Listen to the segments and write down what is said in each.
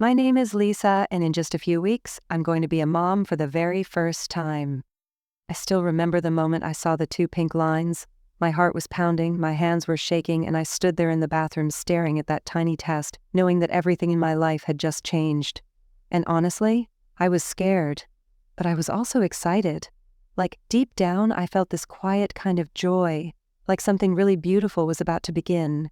My name is Lisa, and in just a few weeks, I'm going to be a mom for the very first time. I still remember the moment I saw the 2 pink lines. My heart was pounding, my hands were shaking, and I stood there in the bathroom staring at that tiny test, knowing that everything in my life had just changed. And honestly, I was scared, but I was also excited. Like, deep down, I felt this quiet kind of joy, like something really beautiful was about to begin.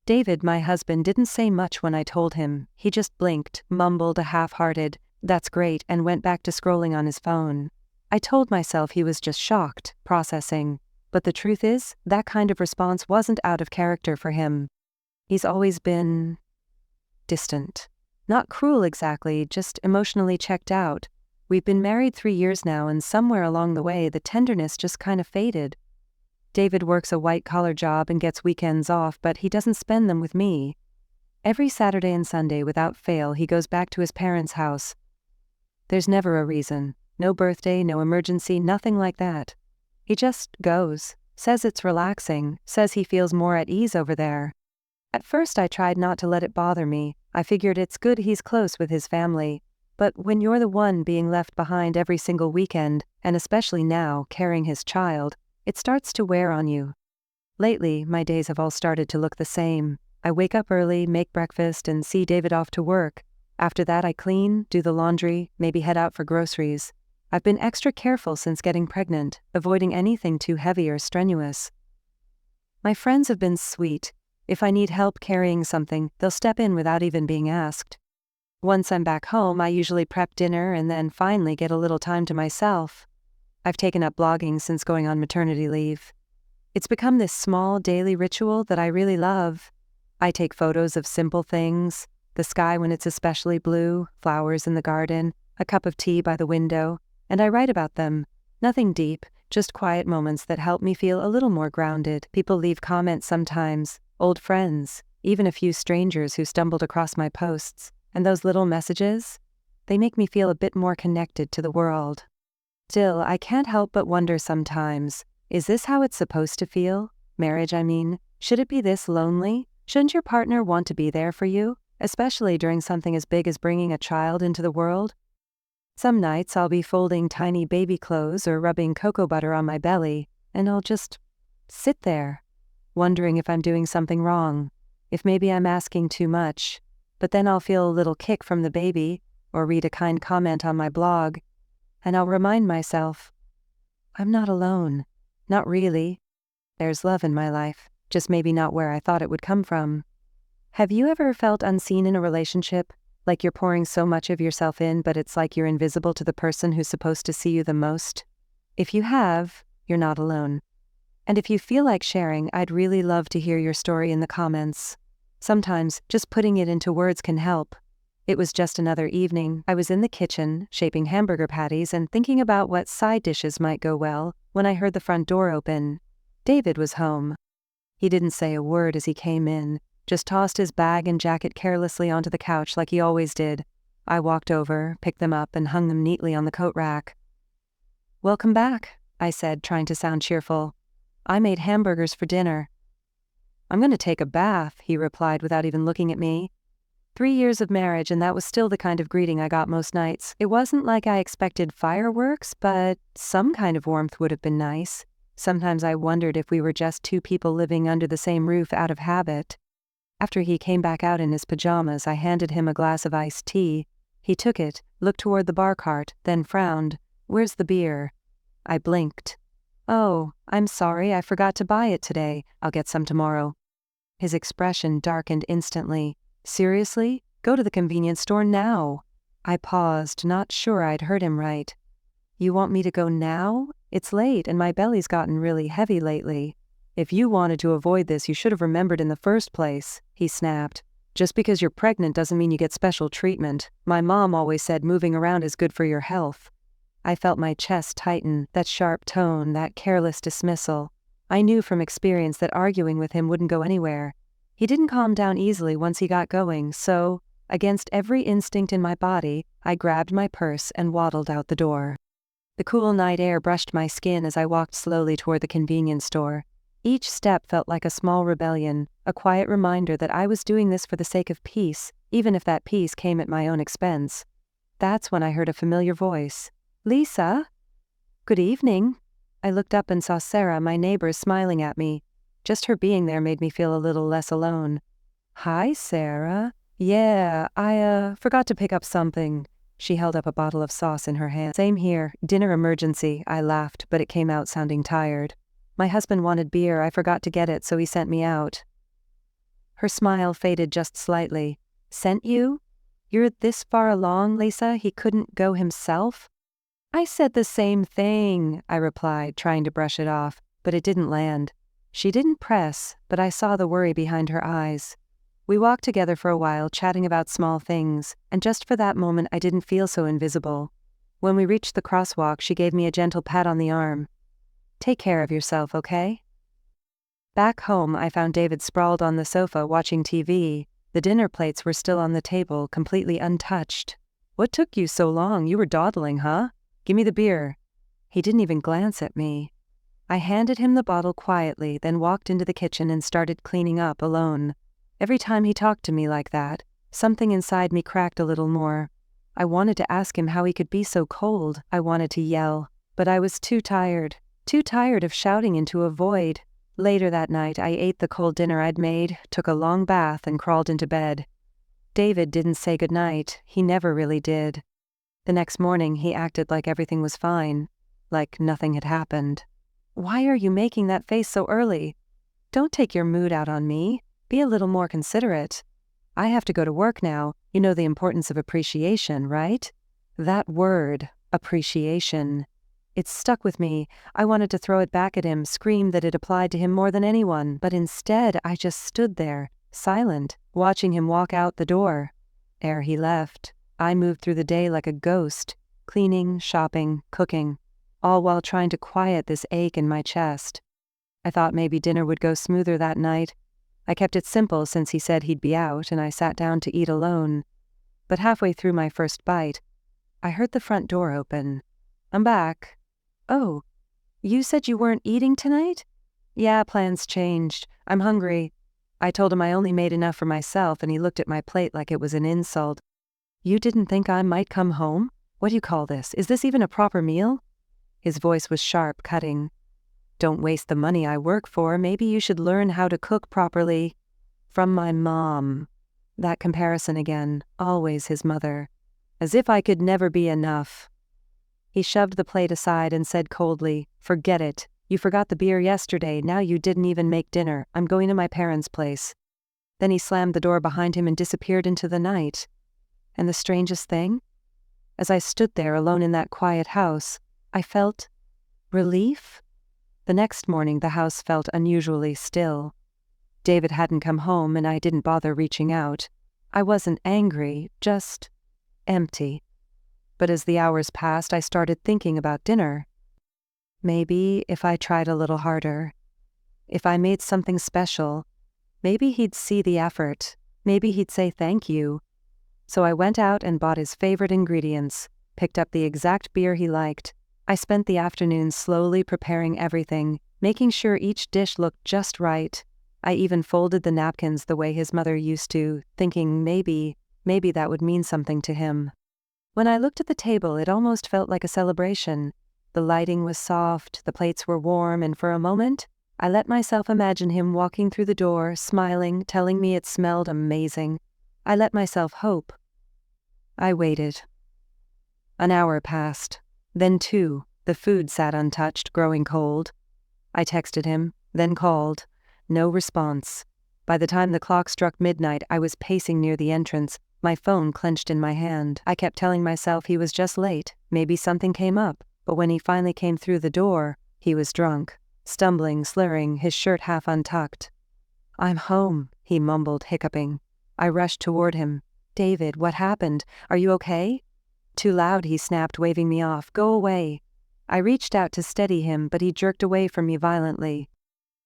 David, my husband, didn't say much when I told him. He just blinked, mumbled a half-hearted, "That's great," and went back to scrolling on his phone. I told myself he was just shocked, processing. But the truth is, that kind of response wasn't out of character for him. He's always been distant. Not cruel exactly, just emotionally checked out. We've been married 3 years now, and somewhere along the way, the tenderness just kind of faded. David works a white-collar job and gets weekends off, but he doesn't spend them with me. Every Saturday and Sunday, without fail, he goes back to his parents' house. There's never a reason. No birthday, no emergency, nothing like that. He just goes, says it's relaxing, says he feels more at ease over there. At first I tried not to let it bother me. I figured it's good he's close with his family. But when you're the one being left behind every single weekend, and especially now, carrying his child, it starts to wear on you. Lately, my days have all started to look the same. I wake up early, make breakfast, and see David off to work. After that, I clean, do the laundry, maybe head out for groceries. I've been extra careful since getting pregnant, avoiding anything too heavy or strenuous. My friends have been sweet. If I need help carrying something, they'll step in without even being asked. Once I'm back home, I usually prep dinner and then finally get a little time to myself. I've taken up blogging since going on maternity leave. It's become this small daily ritual that I really love. I take photos of simple things, the sky when it's especially blue, flowers in the garden, a cup of tea by the window, and I write about them. Nothing deep, just quiet moments that help me feel a little more grounded. People leave comments sometimes, old friends, even a few strangers who stumbled across my posts, and those little messages, they make me feel a bit more connected to the world. Still, I can't help but wonder sometimes, is this how it's supposed to feel? Marriage, I mean. Should it be this lonely? Shouldn't your partner want to be there for you, especially during something as big as bringing a child into the world? Some nights I'll be folding tiny baby clothes or rubbing cocoa butter on my belly, and I'll just sit there, wondering if I'm doing something wrong, if maybe I'm asking too much. But then I'll feel a little kick from the baby, or read a kind comment on my blog, and I'll remind myself, I'm not alone. Not really. There's love in my life, just maybe not where I thought it would come from. Have you ever felt unseen in a relationship? Like you're pouring so much of yourself in, but it's like you're invisible to the person who's supposed to see you the most? If you have, you're not alone. And if you feel like sharing, I'd really love to hear your story in the comments. Sometimes, just putting it into words can help. It was just another evening. I was in the kitchen, shaping hamburger patties and thinking about what side dishes might go well, when I heard the front door open. David was home. He didn't say a word as he came in, just tossed his bag and jacket carelessly onto the couch like he always did. I walked over, picked them up, and hung them neatly on the coat rack. "Welcome back," I said, trying to sound cheerful. "I made hamburgers for dinner." "I'm going to take a bath," he replied without even looking at me. 3 years of marriage, and that was still the kind of greeting I got most nights. It wasn't like I expected fireworks, but some kind of warmth would have been nice. Sometimes I wondered if we were just 2 people living under the same roof out of habit. After he came back out in his pajamas, I handed him a glass of iced tea. He took it, looked toward the bar cart, then frowned. "Where's the beer?" I blinked. "Oh, I'm sorry, I forgot to buy it today. I'll get some tomorrow." His expression darkened instantly. "Seriously? Go to the convenience store now." I paused, not sure I'd heard him right. "You want me to go now? It's late and my belly's gotten really heavy lately." "If you wanted to avoid this, you should have remembered in the first place," he snapped. "Just because you're pregnant doesn't mean you get special treatment. My mom always said moving around is good for your health." I felt my chest tighten, that sharp tone, that careless dismissal. I knew from experience that arguing with him wouldn't go anywhere. He didn't calm down easily once he got going, so, against every instinct in my body, I grabbed my purse and waddled out the door. The cool night air brushed my skin as I walked slowly toward the convenience store. Each step felt like a small rebellion, a quiet reminder that I was doing this for the sake of peace, even if that peace came at my own expense. That's when I heard a familiar voice. "Lisa?" "Good evening." I looked up and saw Sarah, my neighbor, smiling at me. Just her being there made me feel a little less alone. "Hi, Sarah. Yeah, I forgot to pick up something." She held up a bottle of sauce in her hand. "Same here. Dinner emergency," I laughed, but it came out sounding tired. "My husband wanted beer. I forgot to get it, so he sent me out." Her smile faded just slightly. "Sent you? You're this far along, Lisa? He couldn't go himself?" "I said the same thing," I replied, trying to brush it off, but it didn't land. She didn't press, but I saw the worry behind her eyes. We walked together for a while, chatting about small things, and just for that moment I didn't feel so invisible. When we reached the crosswalk, she gave me a gentle pat on the arm. "Take care of yourself, okay?" Back home, I found David sprawled on the sofa watching TV. The dinner plates were still on the table, completely untouched. "What took you so long? You were dawdling, huh? Give me the beer." He didn't even glance at me. I handed him the bottle quietly, then walked into the kitchen and started cleaning up alone. Every time he talked to me like that, something inside me cracked a little more. I wanted to ask him how he could be so cold. I wanted to yell, but I was too tired of shouting into a void. Later that night, I ate the cold dinner I'd made, took a long bath, and crawled into bed. David didn't say goodnight. He never really did. The next morning, he acted like everything was fine, like nothing had happened. "Why are you making that face so early? Don't take your mood out on me. Be a little more considerate. I have to go to work now. You know the importance of appreciation, right?" That word, appreciation. It stuck with me. I wanted to throw it back at him, scream that it applied to him more than anyone, but instead I just stood there, silent, watching him walk out the door. Ere he left, I moved through the day like a ghost, cleaning, shopping, cooking, all while trying to quiet this ache in my chest. I thought maybe dinner would go smoother that night. I kept it simple since he said he'd be out, and I sat down to eat alone. But halfway through my first bite, I heard the front door open. "I'm back." "Oh, you said you weren't eating tonight?" "Yeah, plans changed. I'm hungry." I told him I only made enough for myself, and he looked at my plate like it was an insult. "You didn't think I might come home? What do you call this? Is this even a proper meal?" His voice was sharp, cutting. "Don't waste the money I work for. Maybe you should learn how to cook properly." From my mom. That comparison again, always his mother. As if I could never be enough. He shoved the plate aside and said coldly, "Forget it. You forgot the beer yesterday. Now you didn't even make dinner. I'm going to my parents' place." Then he slammed the door behind him and disappeared into the night. And the strangest thing? As I stood there alone in that quiet house, I felt relief. The next morning the house felt unusually still. David hadn't come home and I didn't bother reaching out. I wasn't angry, just empty. But as the hours passed, I started thinking about dinner. Maybe if I tried a little harder, if I made something special, maybe he'd see the effort, maybe he'd say thank you. So I went out and bought his favorite ingredients, picked up the exact beer he liked. I spent the afternoon slowly preparing everything, making sure each dish looked just right. I even folded the napkins the way his mother used to, thinking maybe that would mean something to him. When I looked at the table, it almost felt like a celebration. The lighting was soft, the plates were warm, and for a moment, I let myself imagine him walking through the door, smiling, telling me it smelled amazing. I let myself hope. I waited. An hour passed. Then 2. The food sat untouched, growing cold. I texted him, then called. No response. By the time the clock struck midnight, I was pacing near the entrance, my phone clenched in my hand. I kept telling myself he was just late, maybe something came up, but when he finally came through the door, he was drunk, stumbling, slurring, his shirt half untucked. "I'm home," he mumbled, hiccuping. I rushed toward him. "David, what happened? Are you okay?" "Too loud," he snapped, waving me off. "Go away." I reached out to steady him, but he jerked away from me violently.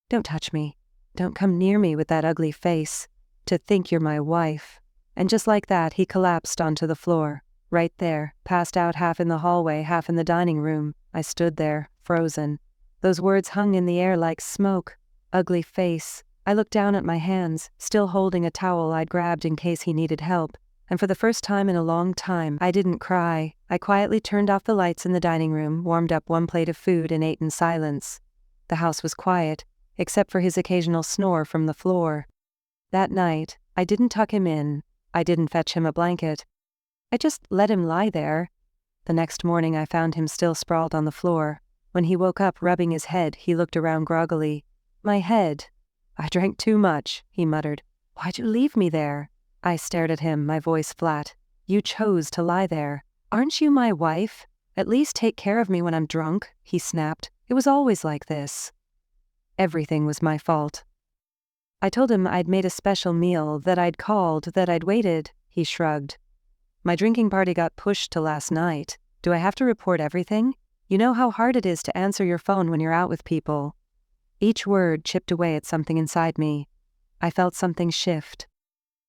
"Don't touch me. Don't come near me with that ugly face. To think you're my wife." And just like that, he collapsed onto the floor. Right there, passed out, half in the hallway, half in the dining room. I stood there, frozen. Those words hung in the air like smoke. ugly face. I looked down at my hands, still holding a towel I'd grabbed in case he needed help, and for the first time in a long time, I didn't cry. I quietly turned off the lights in the dining room, warmed up one plate of food, and ate in silence. The house was quiet, except for his occasional snore from the floor. That night, I didn't tuck him in. I didn't fetch him a blanket. I just let him lie there. The next morning I found him still sprawled on the floor. When he woke up rubbing his head, he looked around groggily. My head. I drank too much, he muttered. Why'd you leave me there? I stared at him, my voice flat. You chose to lie there. Aren't you my wife? At least take care of me when I'm drunk, he snapped. It was always like this. Everything was my fault. I told him I'd made a special meal, that I'd called, that I'd waited. He shrugged. My drinking party got pushed to last night. Do I have to report everything? You know how hard it is to answer your phone when you're out with people. Each word chipped away at something inside me. I felt something shift.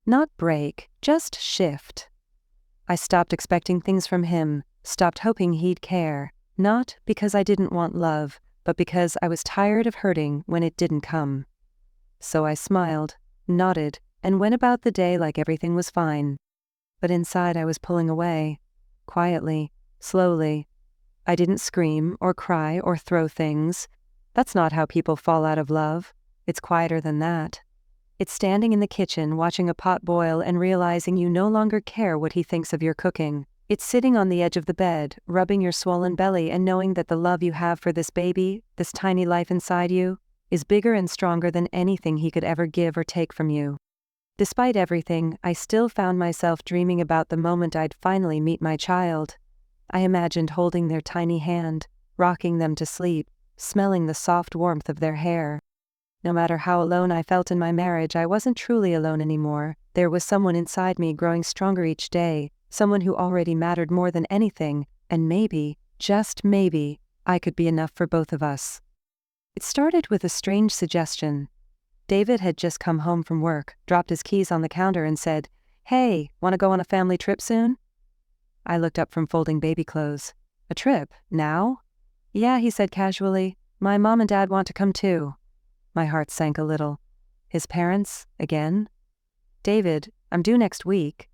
Not break, just shift. I stopped expecting things from him, stopped hoping he'd care, not because I didn't want love, but because I was tired of hurting when it didn't come. So I smiled, nodded, and went about the day like everything was fine. But inside I was pulling away, quietly, slowly. I didn't scream or cry or throw things. That's not how people fall out of love. It's quieter than that. It's standing in the kitchen watching a pot boil and realizing you no longer care what he thinks of your cooking. It's sitting on the edge of the bed, rubbing your swollen belly and knowing that the love you have for this baby, this tiny life inside you, is bigger and stronger than anything he could ever give or take from you. Despite everything, I still found myself dreaming about the moment I'd finally meet my child. I imagined holding their tiny hand, rocking them to sleep, smelling the soft warmth of their hair. No matter how alone I felt in my marriage, I wasn't truly alone anymore. There was someone inside me growing stronger each day, someone who already mattered more than anything, and maybe, just maybe, I could be enough for both of us. It started with a strange suggestion. David had just come home from work, dropped his keys on the counter and said, "Hey, want to go on a family trip soon?" I looked up from folding baby clothes. "A trip? Now?" "Yeah," he said casually. "My mom and dad want to come too." My heart sank a little. His parents? Again? "David, I'm due next week.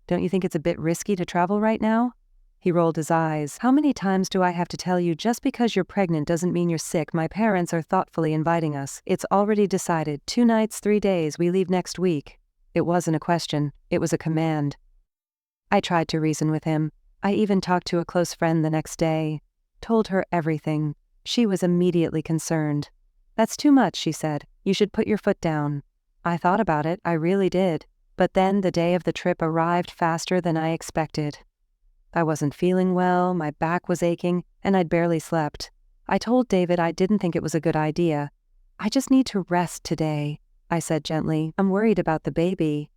Don't you think it's a bit risky to travel right now?" He rolled his eyes. "How many times do I have to tell you just because you're pregnant doesn't mean you're sick? My parents are thoughtfully inviting us. It's already decided. 2 nights, 3 days, we leave next week." It wasn't a question. It was a command. I tried to reason with him. I even talked to a close friend the next day. Told her everything. She was immediately concerned. "That's too much," she said. "You should put your foot down." I thought about it, I really did. But then the day of the trip arrived faster than I expected. I wasn't feeling well, my back was aching, and I'd barely slept. I told David I didn't think it was a good idea. "I just need to rest today," I said gently. "I'm worried about the baby."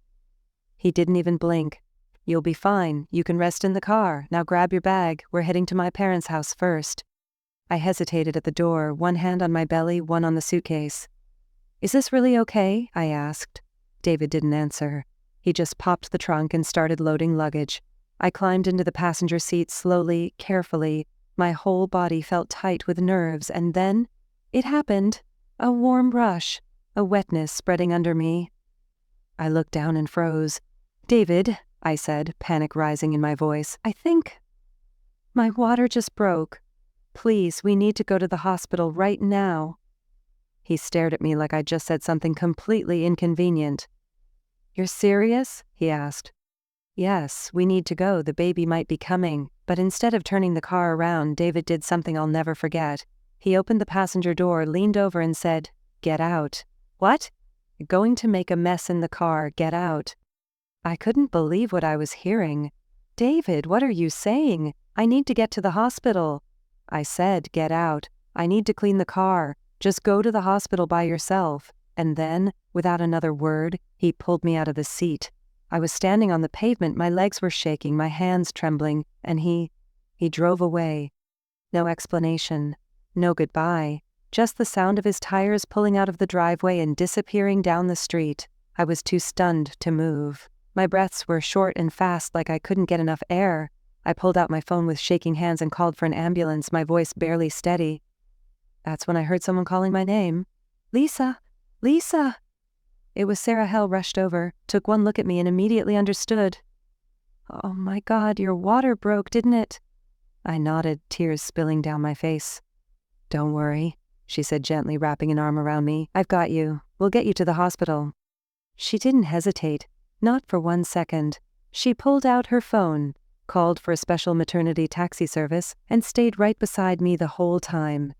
He didn't even blink. "You'll be fine. You can rest in the car. Now grab your bag. We're heading to my parents' house first." I hesitated at the door, one hand on my belly, one on the suitcase. "Is this really okay?" I asked. David didn't answer. He just popped the trunk and started loading luggage. I climbed into the passenger seat slowly, carefully. My whole body felt tight with nerves, and then it happened. A warm rush, a wetness spreading under me. I looked down and froze. "David," I said, panic rising in my voice, "I think my water just broke. Please, we need to go to the hospital right now." He stared at me like I'd just said something completely inconvenient. "You're serious?" he asked. "Yes, we need to go. The baby might be coming." But instead of turning the car around, David did something I'll never forget. He opened the passenger door, leaned over and said, "Get out." "What?" "Going to make a mess in the car. Get out." I couldn't believe what I was hearing. "David, what are you saying? I need to get to the hospital." I said, "Get out. I need to clean the car. Just go to the hospital by yourself." And then, without another word, he pulled me out of the seat. I was standing on the pavement, my legs were shaking, my hands trembling, and he drove away. No explanation. No goodbye. Just the sound of his tires pulling out of the driveway and disappearing down the street. I was too stunned to move. My breaths were short and fast, like I couldn't get enough air. I pulled out my phone with shaking hands and called for an ambulance, my voice barely steady. That's when I heard someone calling my name. Lisa! Lisa! It was Sarah. Hell rushed over, took one look at me, and immediately understood. Oh my God, your water broke, didn't it? I nodded, tears spilling down my face. Don't worry, she said gently, wrapping an arm around me. I've got you. We'll get you to the hospital. She didn't hesitate, not for 1 second. She pulled out her phone, called for a special maternity taxi service, and stayed right beside me the whole time.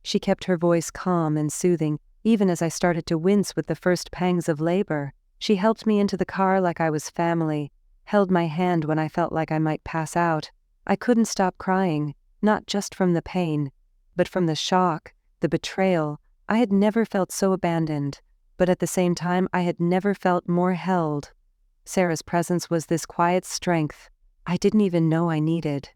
She kept her voice calm and soothing, even as I started to wince with the first pangs of labor. She helped me into the car like I was family, held my hand when I felt like I might pass out. I couldn't stop crying, not just from the pain, but from the shock, the betrayal. I had never felt so abandoned, but at the same time I had never felt more held. Sarah's presence was this quiet strength I didn't even know I needed.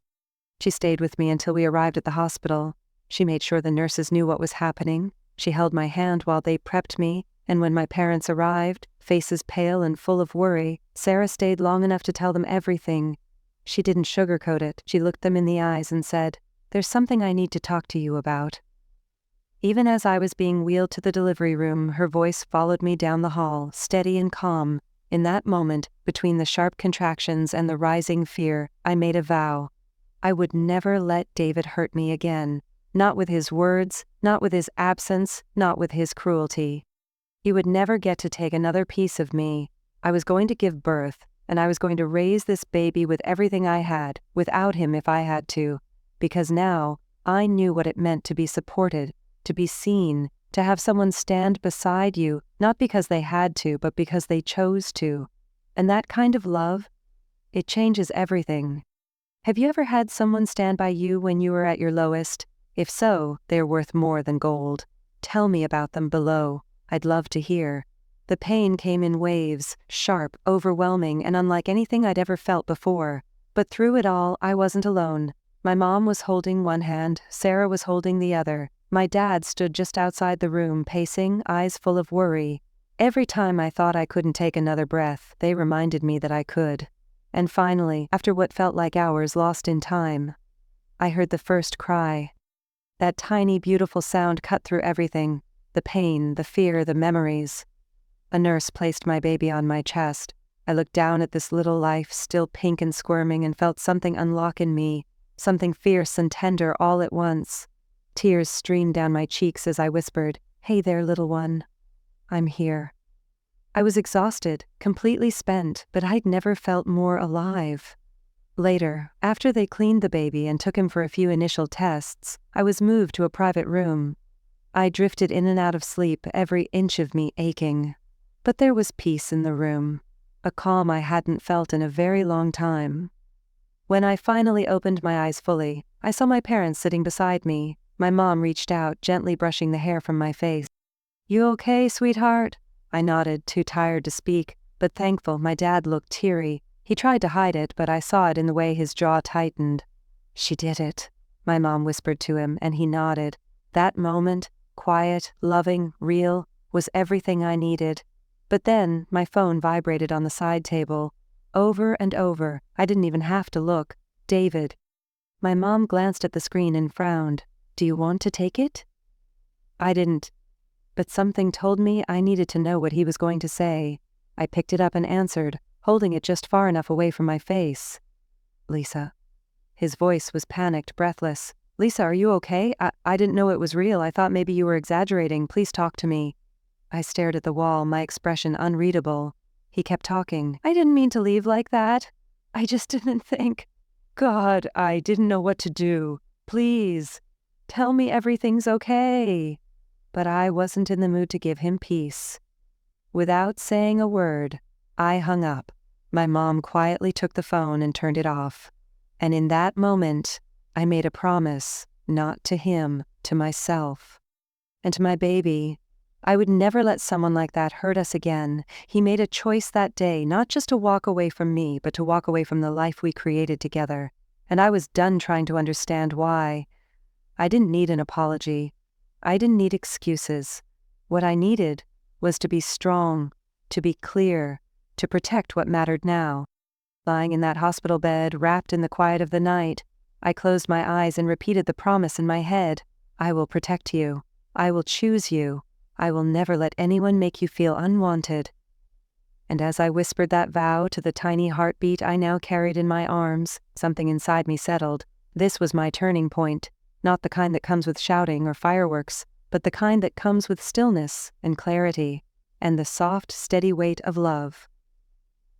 She stayed with me until we arrived at the hospital. She made sure the nurses knew what was happening. She held my hand while they prepped me, and when my parents arrived, faces pale and full of worry, Sarah stayed long enough to tell them everything. She didn't sugarcoat it. She looked them in the eyes and said, "There's something I need to talk to you about." Even as I was being wheeled to the delivery room, her voice followed me down the hall, steady and calm. In that moment, between the sharp contractions and the rising fear, I made a vow. I would never let David hurt me again. Not with his words, not with his absence, not with his cruelty. He would never get to take another piece of me. I was going to give birth, and I was going to raise this baby with everything I had, without him if I had to, because now I knew what it meant to be supported, to be seen, to have someone stand beside you, not because they had to, but because they chose to. And that kind of love, it changes everything. Have you ever had someone stand by you when you were at your lowest? If so, they're worth more than gold. Tell me about them below. I'd love to hear. The pain came in waves, sharp, overwhelming, and unlike anything I'd ever felt before. But through it all, I wasn't alone. My mom was holding one hand, Sarah was holding the other. My dad stood just outside the room, pacing, eyes full of worry. Every time I thought I couldn't take another breath, they reminded me that I could. And finally, after what felt like hours lost in time, I heard the first cry. That tiny, beautiful sound cut through everything, the pain, the fear, the memories. A nurse placed my baby on my chest. I looked down at this little life, still pink and squirming, and felt something unlock in me, something fierce and tender all at once. Tears streamed down my cheeks as I whispered, "Hey there, little one. I'm here." I was exhausted, completely spent, but I'd never felt more alive. Later, after they cleaned the baby and took him for a few initial tests, I was moved to a private room. I drifted in and out of sleep, every inch of me aching. But there was peace in the room, a calm I hadn't felt in a very long time. When I finally opened my eyes fully, I saw my parents sitting beside me. My mom reached out, gently brushing the hair from my face. "You okay, sweetheart?" I nodded, too tired to speak, but thankful. My dad looked teary. He tried to hide it, but I saw it in the way his jaw tightened. "She did it," my mom whispered to him, and he nodded. That moment, quiet, loving, real, was everything I needed. But then, my phone vibrated on the side table. Over and over, I didn't even have to look. "David." My mom glanced at the screen and frowned. "Do you want to take it?" I didn't. But something told me I needed to know what he was going to say. I picked it up and answered, holding it just far enough away from my face. "Lisa." His voice was panicked, breathless. "Lisa, are you okay? I didn't know it was real. I thought maybe you were exaggerating. Please talk to me." I stared at the wall, my expression unreadable. He kept talking. "I didn't mean to leave like that. I just didn't think. God, I didn't know what to do. Please, tell me everything's okay." But I wasn't in the mood to give him peace. Without saying a word, I hung up. My mom quietly took the phone and turned it off. And in that moment, I made a promise, not to him, to myself. And to my baby, I would never let someone like that hurt us again. He made a choice that day, not just to walk away from me, but to walk away from the life we created together. And I was done trying to understand why. I didn't need an apology. I didn't need excuses. What I needed was to be strong, to be clear, to protect what mattered now. Lying in that hospital bed, wrapped in the quiet of the night, I closed my eyes and repeated the promise in my head. I will protect you. I will choose you. I will never let anyone make you feel unwanted." And as I whispered that vow to the tiny heartbeat I now carried in my arms, something inside me settled. This was my turning point, not the kind that comes with shouting or fireworks, but the kind that comes with stillness and clarity, and the soft, steady weight of love.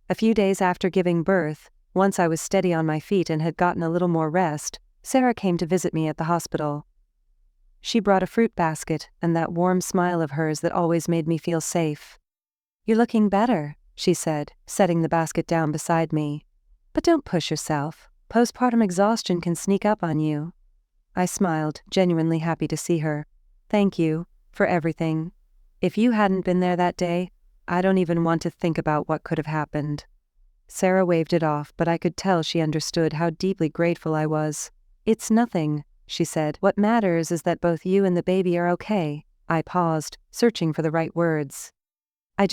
A few days after giving birth, once I was steady on my feet and had gotten a little more rest, Sarah came to visit me at the hospital. She brought a fruit basket and that warm smile of hers that always made me feel safe. "You're looking better," she said, setting the basket down beside me. "But don't push yourself. Postpartum exhaustion can sneak up on you." I smiled, genuinely happy to see her. "Thank you for everything. If you hadn't been there that day, I don't even want to think about what could have happened." Sarah waved it off, but I could tell she understood how deeply grateful I was. "It's nothing," she said. "What matters is that both you and the baby are okay." I paused, searching for the right words. I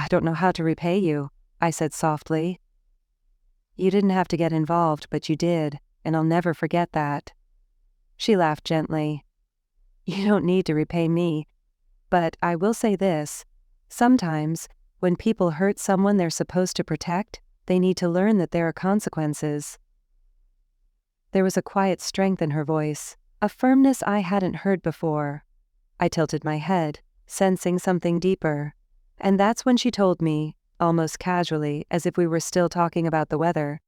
don't know how to repay you," I said softly. "You didn't have to get involved, but you did, and I'll never forget that." She laughed gently. "You don't need to repay me. But I will say this. Sometimes, when people hurt someone they're supposed to protect, they need to learn that there are consequences." There was a quiet strength in her voice, a firmness I hadn't heard before. I tilted my head, sensing something deeper. And that's when she told me, almost casually, as if we were still talking about the weather.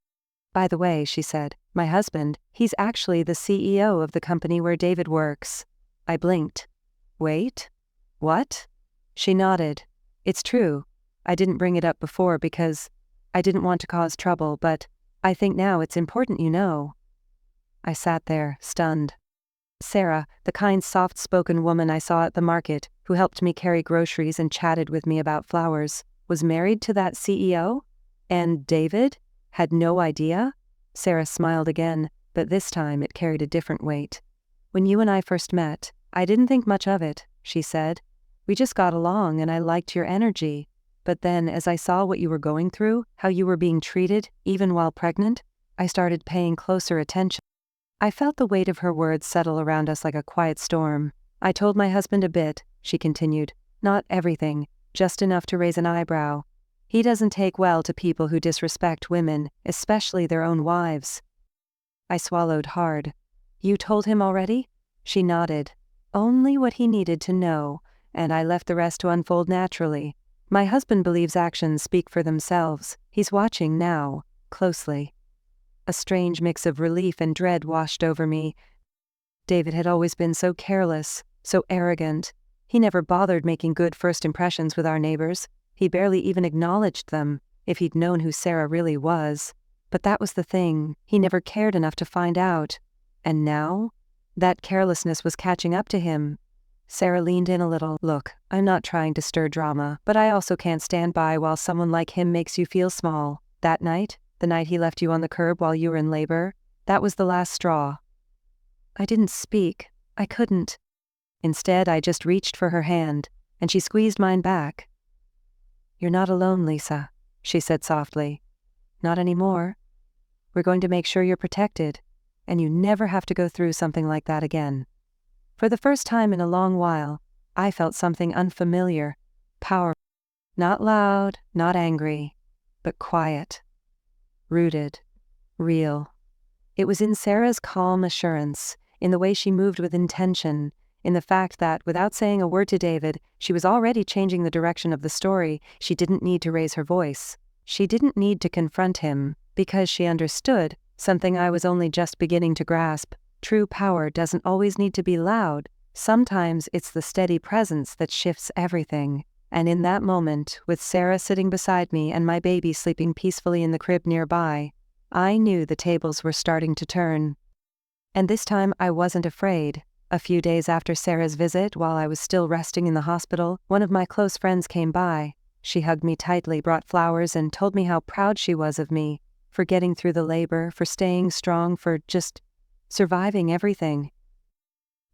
"By the way," she said, "my husband, he's actually the CEO of the company where David works." I blinked. "Wait? What?" She nodded. "It's true. I didn't bring it up before because I didn't want to cause trouble, but I think now it's important you know." I sat there, stunned. Sarah, the kind, soft-spoken woman I saw at the market, who helped me carry groceries and chatted with me about flowers, was married to that CEO? And David? Had no idea? Sarah smiled again, but this time it carried a different weight. "When you and I first met, I didn't think much of it," she said. "We just got along and I liked your energy. But then, as I saw what you were going through, how you were being treated, even while pregnant, I started paying closer attention." I felt the weight of her words settle around us like a quiet storm. "I told my husband a bit," she continued. "Not everything, just enough to raise an eyebrow. He doesn't take well to people who disrespect women, especially their own wives." I swallowed hard. "You told him already?" She nodded. "Only what he needed to know, and I left the rest to unfold naturally. My husband believes actions speak for themselves. He's watching now, closely." A strange mix of relief and dread washed over me. David had always been so careless, so arrogant. He never bothered making good first impressions with our neighbors. He barely even acknowledged them, if he'd known who Sarah really was. But that was the thing, he never cared enough to find out. And now? That carelessness was catching up to him. Sarah leaned in a little. "Look, I'm not trying to stir drama, but I also can't stand by while someone like him makes you feel small. That night, the night he left you on the curb while you were in labor, that was the last straw." I didn't speak. I couldn't. Instead, I just reached for her hand, and she squeezed mine back. "You're not alone, Lisa," she said softly. "Not anymore. We're going to make sure you're protected, and you never have to go through something like that again." For the first time in a long while, I felt something unfamiliar, powerful. Not loud, not angry, but quiet. Rooted. Real. It was in Sarah's calm assurance, in the way she moved with intention, in the fact that, without saying a word to David, she was already changing the direction of the story. She didn't need to raise her voice. She didn't need to confront him, because she understood, something I was only just beginning to grasp. True power doesn't always need to be loud. Sometimes it's the steady presence that shifts everything. And in that moment, with Sarah sitting beside me and my baby sleeping peacefully in the crib nearby, I knew the tables were starting to turn. And this time I wasn't afraid. A few days after Sarah's visit, while I was still resting in the hospital, one of my close friends came by. She hugged me tightly, brought flowers, and told me how proud she was of me, for getting through the labor, for staying strong, for just surviving everything.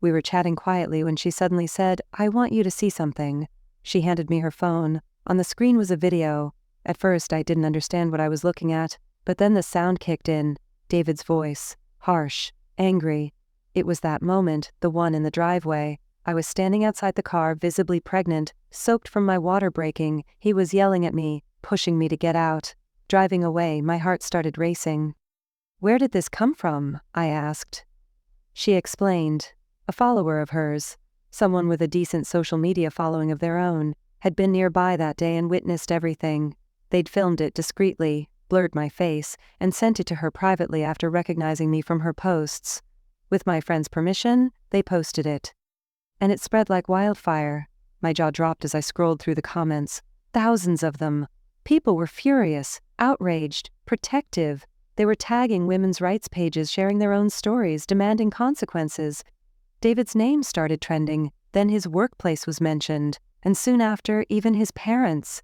We were chatting quietly when she suddenly said, "I want you to see something." She handed me her phone. On the screen was a video. At first I didn't understand what I was looking at, but then the sound kicked in. David's voice. Harsh. Angry. It was that moment, the one in the driveway. I was standing outside the car, visibly pregnant, soaked from my water breaking. He was yelling at me, pushing me to get out. Driving away, my heart started racing. "Where did this come from?" I asked. She explained. A follower of hers, someone with a decent social media following of their own, had been nearby that day and witnessed everything. They'd filmed it discreetly, blurred my face, and sent it to her privately after recognizing me from her posts. With my friend's permission, they posted it. And it spread like wildfire. My jaw dropped as I scrolled through the comments. Thousands of them. People were furious, outraged, protective. They were tagging women's rights pages, sharing their own stories, demanding consequences. David's name started trending, then his workplace was mentioned, and soon after, even his parents.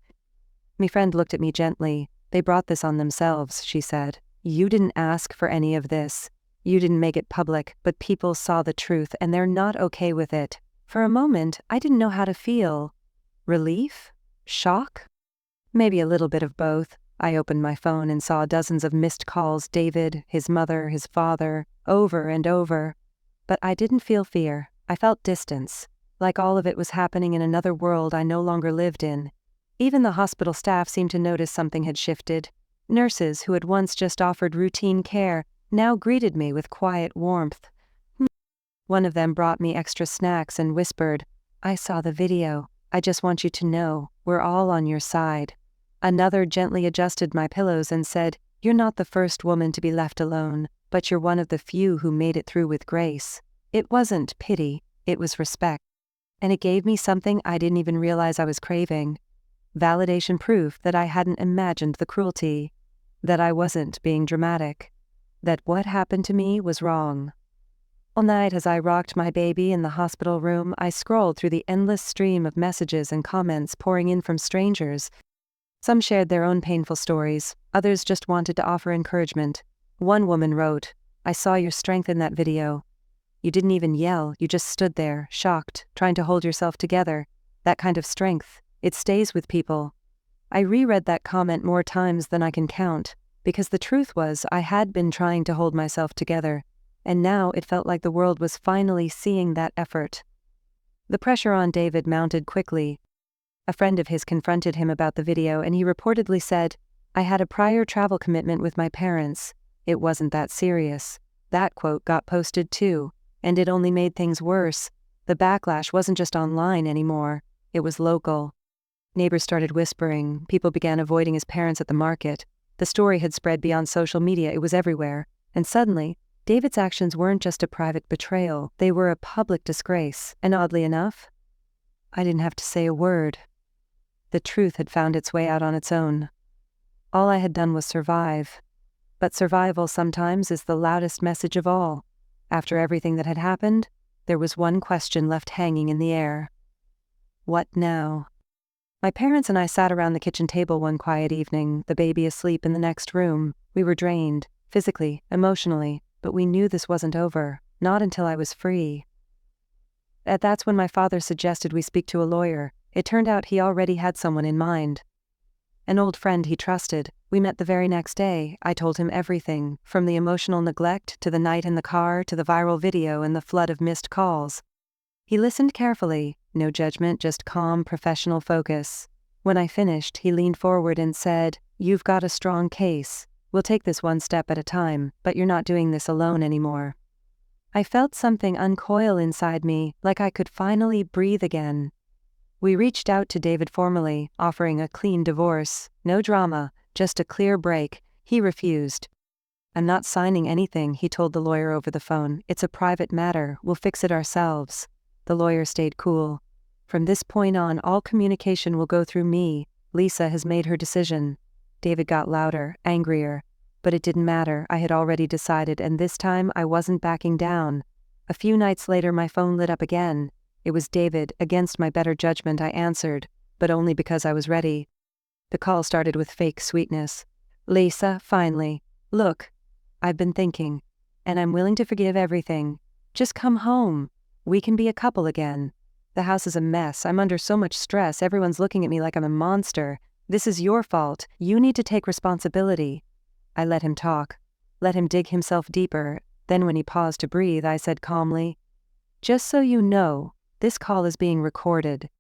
My friend looked at me gently. "They brought this on themselves," she said. "You didn't ask for any of this. You didn't make it public, but people saw the truth and they're not okay with it." For a moment, I didn't know how to feel. Relief? Shock? Maybe a little bit of both. I opened my phone and saw dozens of missed calls, David, his mother, his father, over and over. But I didn't feel fear. I felt distance. Like all of it was happening in another world I no longer lived in. Even the hospital staff seemed to notice something had shifted. Nurses who had once just offered routine care now greeted me with quiet warmth. One of them brought me extra snacks and whispered, "I saw the video. I just want you to know, we're all on your side." Another gently adjusted my pillows and said, "You're not the first woman to be left alone, but you're one of the few who made it through with grace." It wasn't pity, it was respect. And it gave me something I didn't even realize I was craving. Validation, proof that I hadn't imagined the cruelty. That I wasn't being dramatic. That what happened to me was wrong. All night as I rocked my baby in the hospital room, I scrolled through the endless stream of messages and comments pouring in from strangers. Some shared their own painful stories, others just wanted to offer encouragement. One woman wrote, "I saw your strength in that video. You didn't even yell, you just stood there, shocked, trying to hold yourself together. That kind of strength, it stays with people." I reread that comment more times than I can count, because the truth was I had been trying to hold myself together, and now it felt like the world was finally seeing that effort. The pressure on David mounted quickly. A friend of his confronted him about the video and he reportedly said, "I had a prior travel commitment with my parents. It wasn't that serious." That quote got posted too, and it only made things worse. The backlash wasn't just online anymore, it was local. Neighbors started whispering, people began avoiding his parents at the market. The story had spread beyond social media, it was everywhere. And suddenly, David's actions weren't just a private betrayal, they were a public disgrace. And oddly enough, I didn't have to say a word. The truth had found its way out on its own. All I had done was survive. But survival sometimes is the loudest message of all. After everything that had happened, there was one question left hanging in the air. What now? My parents and I sat around the kitchen table one quiet evening, the baby asleep in the next room. We were drained, physically, emotionally, but we knew this wasn't over, not until I was free. That's when my father suggested we speak to a lawyer. It turned out he already had someone in mind. An old friend he trusted. We met the very next day. I told him everything, from the emotional neglect to the night in the car to the viral video and the flood of missed calls. He listened carefully, no judgment, just calm, professional focus. When I finished, he leaned forward and said, "You've got a strong case. We'll take this one step at a time, but you're not doing this alone anymore." I felt something uncoil inside me, like I could finally breathe again. We reached out to David formally, offering a clean divorce. No drama, just a clear break. He refused. "I'm not signing anything," he told the lawyer over the phone. "It's a private matter, we'll fix it ourselves." The lawyer stayed cool. "From this point on, all communication will go through me. Lisa has made her decision." David got louder, angrier. But it didn't matter, I had already decided, and this time I wasn't backing down. A few nights later my phone lit up again. It was David. Against my better judgment I answered, but only because I was ready. The call started with fake sweetness. "Lisa, finally. Look, I've been thinking, and I'm willing to forgive everything. Just come home. We can be a couple again. The house is a mess, I'm under so much stress, everyone's looking at me like I'm a monster. This is your fault, you need to take responsibility." I let him talk, let him dig himself deeper. Then when he paused to breathe, I said calmly, "Just so you know, This call is being recorded.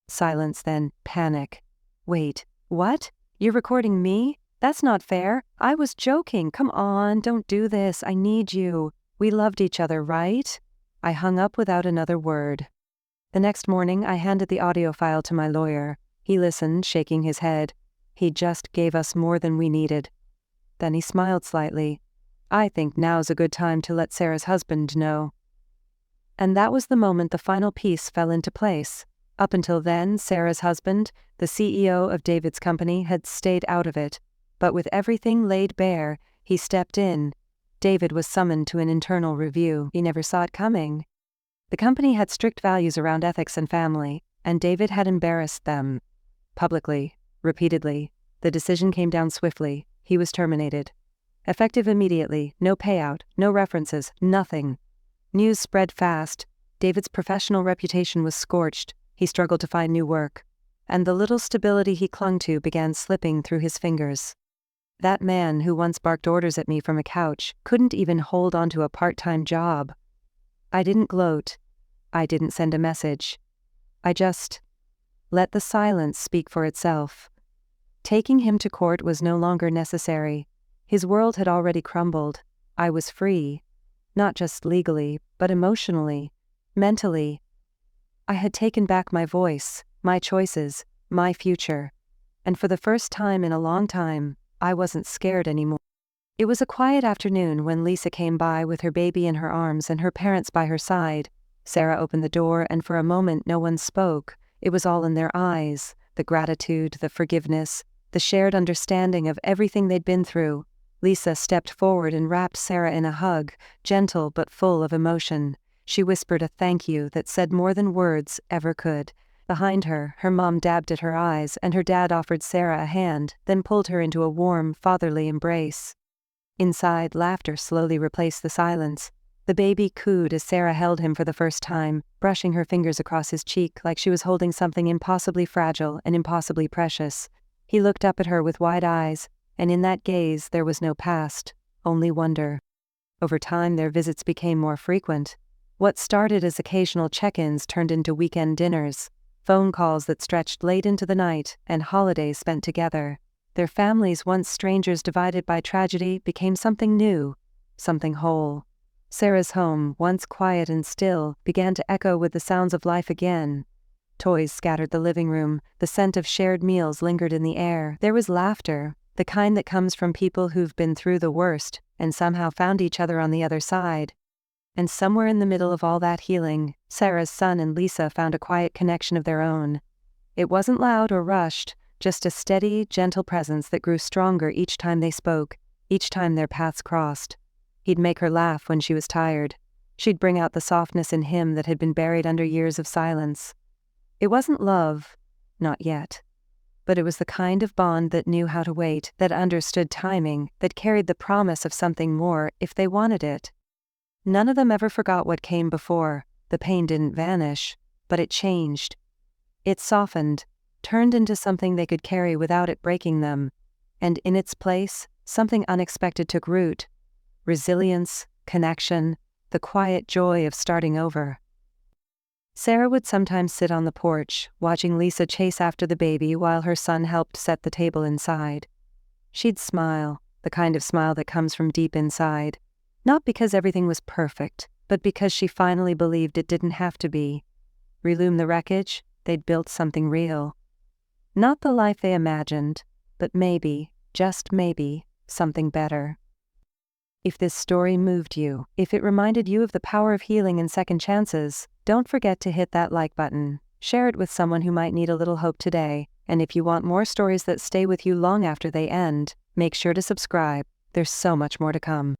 Silence, then panic. Wait, what? You're recording me? That's not fair. I was joking. Come on, don't do this. I need you. We loved each other, right? I hung up without another word. The next morning, I handed the audio file to my lawyer. He listened, shaking his head. He just gave us more than we needed. Then he smiled slightly. I think now's a good time to let Sarah's husband know. And that was the moment the final piece fell into place. Up until then, Sarah's husband, the CEO of David's company, had stayed out of it. But with everything laid bare, he stepped in. David was summoned to an internal review. He never saw it coming. The company had strict values around ethics and family, and David had embarrassed them. Publicly, repeatedly. The decision came down swiftly. He was terminated. Effective immediately, no payout, no references, nothing. News spread fast. David's professional reputation was scorched. He struggled to find new work. And the little stability he clung to began slipping through his fingers. That man who once barked orders at me from a couch couldn't even hold on to a part-time job. I didn't gloat. I didn't send a message. I just let the silence speak for itself. Taking him to court was no longer necessary. His world had already crumbled. I was free. Not just legally, but emotionally, mentally. I had taken back my voice, my choices, my future. And for the first time in a long time, I wasn't scared anymore. It was a quiet afternoon when Lisa came by with her baby in her arms and her parents by her side. Sarah opened the door, and for a moment no one spoke. It was all in their eyes, the gratitude, the forgiveness, the shared understanding of everything they'd been through. Lisa stepped forward and wrapped Sarah in a hug, gentle but full of emotion. She whispered a thank you that said more than words ever could. Behind her, her mom dabbed at her eyes, and her dad offered Sarah a hand, then pulled her into a warm, fatherly embrace. Inside, laughter slowly replaced the silence. The baby cooed as Sarah held him for the first time, brushing her fingers across his cheek like she was holding something impossibly fragile and impossibly precious. He looked up at her with wide eyes, and in that gaze there was no past, only wonder. Over time, their visits became more frequent. What started as occasional check-ins turned into weekend dinners, phone calls that stretched late into the night, and holidays spent together. Their families, once strangers divided by tragedy, became something new, something whole. Sarah's home, once quiet and still, began to echo with the sounds of life again. Toys scattered the living room, the scent of shared meals lingered in the air. There was laughter, the kind that comes from people who've been through the worst and somehow found each other on the other side. And somewhere in the middle of all that healing, Sarah's son and Lisa found a quiet connection of their own. It wasn't loud or rushed, just a steady, gentle presence that grew stronger each time they spoke, each time their paths crossed. He'd make her laugh when she was tired. She'd bring out the softness in him that had been buried under years of silence. It wasn't love, not yet. But it was the kind of bond that knew how to wait, that understood timing, that carried the promise of something more if they wanted it. None of them ever forgot what came before. The pain didn't vanish, but it changed. It softened, turned into something they could carry without it breaking them. And in its place, something unexpected took root. Resilience, connection, the quiet joy of starting over. Sarah would sometimes sit on the porch, watching Lisa chase after the baby while her son helped set the table inside. She'd smile, the kind of smile that comes from deep inside. Not because everything was perfect, but because she finally believed it didn't have to be. Relume the wreckage, they'd built something real. Not the life they imagined, but maybe, just maybe, something better. If this story moved you, if it reminded you of the power of healing and second chances, don't forget to hit that like button. Share it with someone who might need a little hope today. And if you want more stories that stay with you long after they end, make sure to subscribe. There's so much more to come.